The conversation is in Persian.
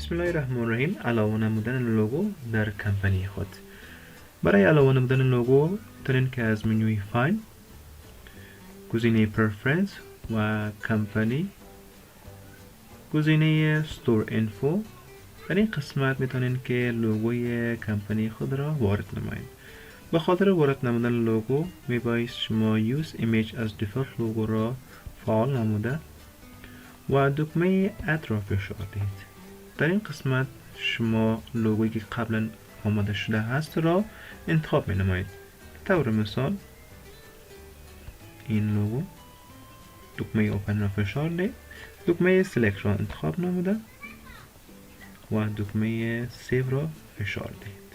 بسم الله الرحمن الرحیم. علاوه نمودن لوگو در کمپنی خود. برای علاوه نمودن لوگو میتونین که از منوی فایل، گزینه پرفرنس و کمپنی، گزینه ستور اینفو، در این قسمت میتونین که لوگوی کمپنی خود را وارد نمایید. به خاطر وارد نمودن لوگو میبایست شما یوز ایمیج از دیفالت لوگو را فعال نموده و دکمه اد را فشار دهید. در این قسمت شما لوگویی که قبلا آماده شده هست را انتخاب می نمایید. طور مثال این لوگو، دکمه اوپن را فشار دهید، دکمه سلکت را انتخاب نموده و دکمه سیو را فشار دهید.